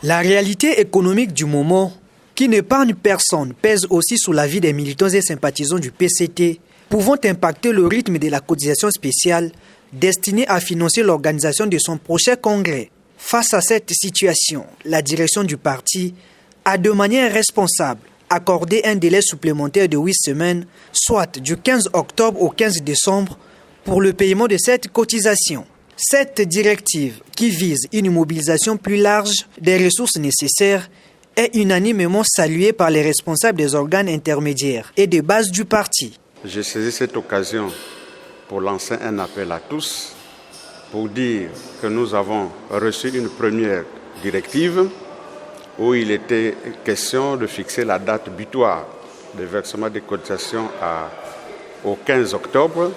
La réalité économique du moment, qui n'épargne personne, pèse aussi sur la vie des militants et sympathisants du PCT, pouvant impacter le rythme de la cotisation spéciale destinée à financer l'organisation de son prochain congrès. Face à cette situation, la direction du parti a de manière responsable accordé un délai supplémentaire de 8 semaines, soit du 15 octobre au 15 décembre, pour le paiement de cette cotisation. Cette directive, qui vise une mobilisation plus large des ressources nécessaires, est unanimement saluée par les responsables des organes intermédiaires et de base du parti. J'ai saisi cette occasion pour lancer un appel à tous, pour dire que nous avons reçu une première directive où il était question de fixer la date butoir de versement des cotisations au 15 octobre.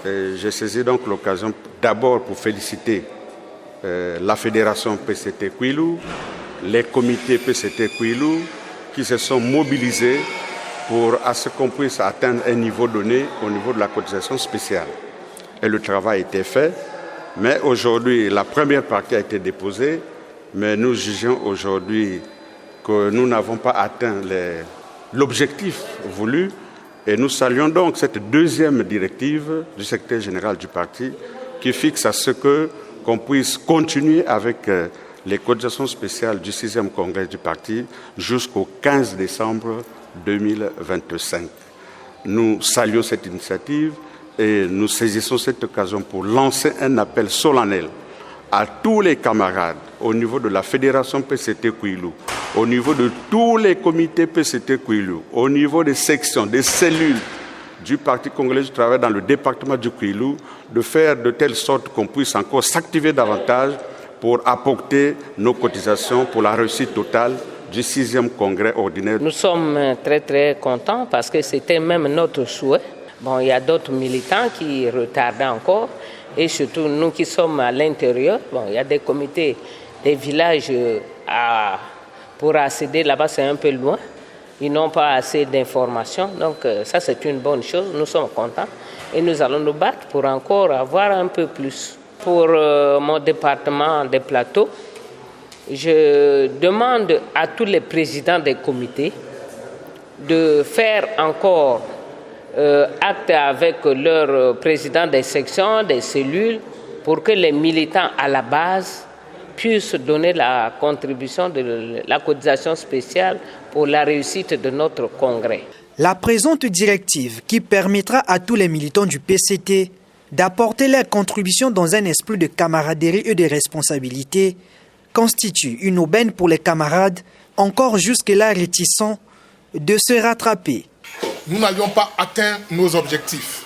J'ai saisi donc l'occasion d'abord pour féliciter la fédération PCT Kouilou, les comités PCT Kouilou qui se sont mobilisés pour à ce qu'on puisse atteindre un niveau donné au niveau de la cotisation spéciale. Et le travail a été fait, mais aujourd'hui la première partie a été déposée, mais nous jugeons aujourd'hui que nous n'avons pas atteint l'objectif voulu. Et nous saluons donc cette deuxième directive du secrétaire général du parti qui fixe à ce qu'on puisse continuer avec les cotisations spéciales du 6e congrès du parti jusqu'au 15 décembre 2025. Nous saluons cette initiative et nous saisissons cette occasion pour lancer un appel solennel à tous les camarades au niveau de la fédération PCT Kouilou, au niveau de tous les comités PCT Kouilou, au niveau des sections, des cellules du Parti congolais du travail dans le département du Kouilou, de faire de telle sorte qu'on puisse encore s'activer davantage pour apporter nos cotisations pour la réussite totale du 6e congrès ordinaire. Nous sommes très contents parce que c'était même notre souhait. Bon, il y a d'autres militants qui retardaient encore et surtout nous qui sommes à l'intérieur. Bon, il y a des comités, des villages pour accéder là-bas, c'est un peu loin. Ils n'ont pas assez d'informations, donc ça c'est une bonne chose. Nous sommes contents et nous allons nous battre pour encore avoir un peu plus. Pour mon département des plateaux, je demande à tous les présidents des comités de faire encore acte avec leurs présidents des sections, des cellules, pour que les militants à la base puissent donner la contribution de la cotisation spéciale pour la réussite de notre congrès. La présente directive, qui permettra à tous les militants du PCT d'apporter leur contribution dans un esprit de camaraderie et de responsabilité, constitue une aubaine pour les camarades encore jusque-là réticents de se rattraper. Nous n'avions pas atteint nos objectifs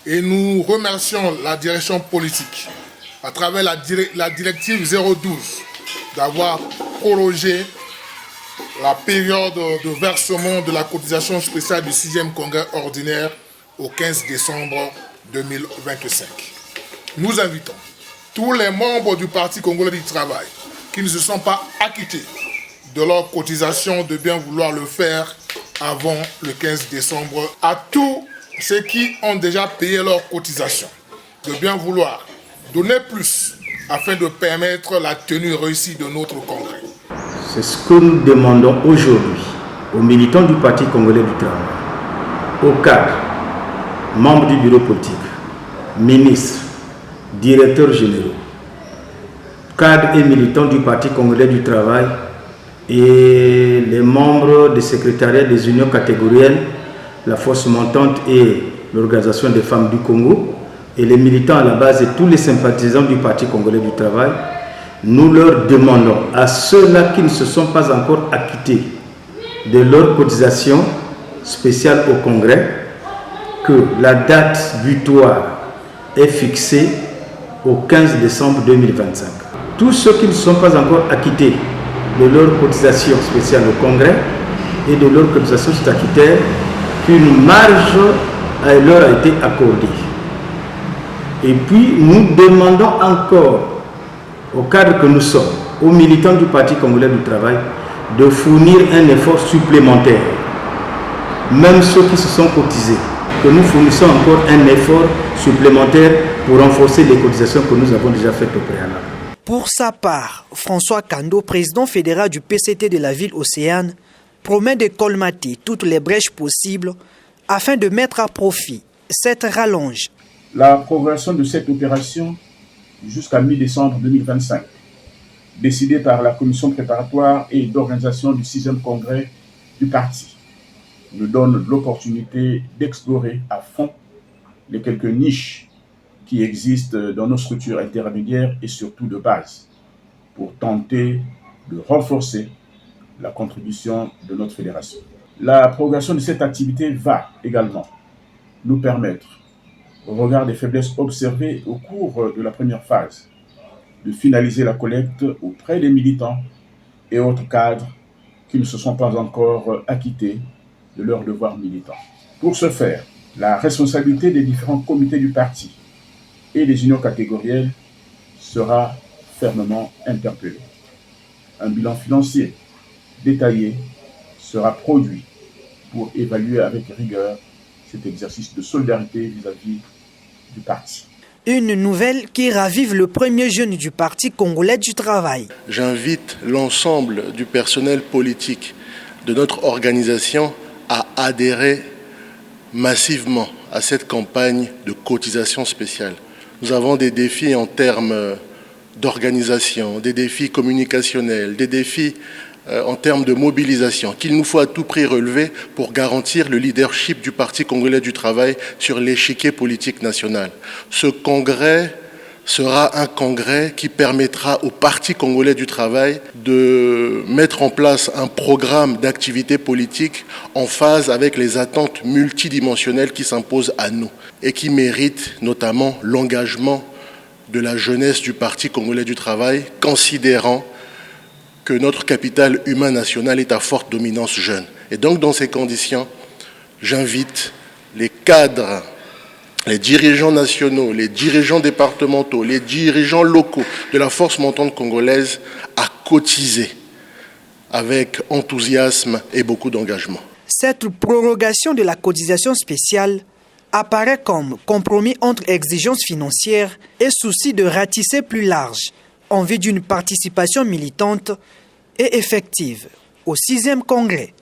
et nous remercions la direction politique à travers la directive 012 d'avoir prolongé la période de versement de la cotisation spéciale du 6e congrès ordinaire au 15 décembre 2025. Nous invitons tous les membres du Parti congolais du travail qui ne se sont pas acquittés de leur cotisation de bien vouloir le faire avant le 15 décembre. À tous ceux qui ont déjà payé leur cotisation de bien vouloir donner plus afin de permettre la tenue réussie de notre congrès. C'est ce que nous demandons aujourd'hui aux militants du Parti congolais du travail, aux cadres, membres du bureau politique, ministres, directeurs généraux, cadres et militants du Parti congolais du travail et les membres des secrétariats des unions catégorielles, la force montante et l'organisation des femmes du Congo, et les militants à la base et tous les sympathisants du Parti congolais du travail, nous leur demandons à ceux-là qui ne se sont pas encore acquittés de leur cotisation spéciale au Congrès que la date butoir est fixée au 15 décembre 2025. Tous ceux qui ne sont pas encore acquittés de leur cotisation spéciale au Congrès et de leur cotisation statutaire, qu'une marge leur a été accordée. Et puis nous demandons encore au cadre que nous sommes, aux militants du Parti congolais du travail, de fournir un effort supplémentaire. Même ceux qui se sont cotisés, que nous fournissons encore un effort supplémentaire pour renforcer les cotisations que nous avons déjà faites au préalable. Pour sa part, François Kando, président fédéral du PCT de la ville Océane, promet de colmater toutes les brèches possibles afin de mettre à profit cette rallonge. La progression de cette opération jusqu'à mi-décembre 2025, décidée par la commission préparatoire et d'organisation du 6e congrès du parti, nous donne l'opportunité d'explorer à fond les quelques niches qui existent dans nos structures intermédiaires et surtout de base, pour tenter de renforcer la contribution de notre fédération. La progression de cette activité va également nous permettre, au regard des faiblesses observées au cours de la première phase, de finaliser la collecte auprès des militants et autres cadres qui ne se sont pas encore acquittés de leurs devoirs militants. Pour ce faire, la responsabilité des différents comités du parti et des unions catégorielles sera fermement interpellée. Un bilan financier détaillé sera produit pour évaluer avec rigueur cet exercice de solidarité vis-à-vis du parti. Une nouvelle qui ravive le premier jeune du Parti congolais du travail. J'invite l'ensemble du personnel politique de notre organisation à adhérer massivement à cette campagne de cotisation spéciale. Nous avons des défis en termes d'organisation, des défis communicationnels, des défis en termes de mobilisation qu'il nous faut à tout prix relever pour garantir le leadership du Parti congolais du travail sur l'échiquier politique national. Ce congrès sera un congrès qui permettra au Parti congolais du travail de mettre en place un programme d'activité politique en phase avec les attentes multidimensionnelles qui s'imposent à nous et qui méritent notamment l'engagement de la jeunesse du Parti congolais du travail, considérant que notre capital humain national est à forte dominance jeune. Et donc, dans ces conditions, j'invite les cadres, les dirigeants nationaux, les dirigeants départementaux, les dirigeants locaux de la force montante congolaise à cotiser avec enthousiasme et beaucoup d'engagement. Cette prorogation de la cotisation spéciale apparaît comme compromis entre exigences financières et souci de ratisser plus large en vue d'une participation militante et effective au 6e congrès.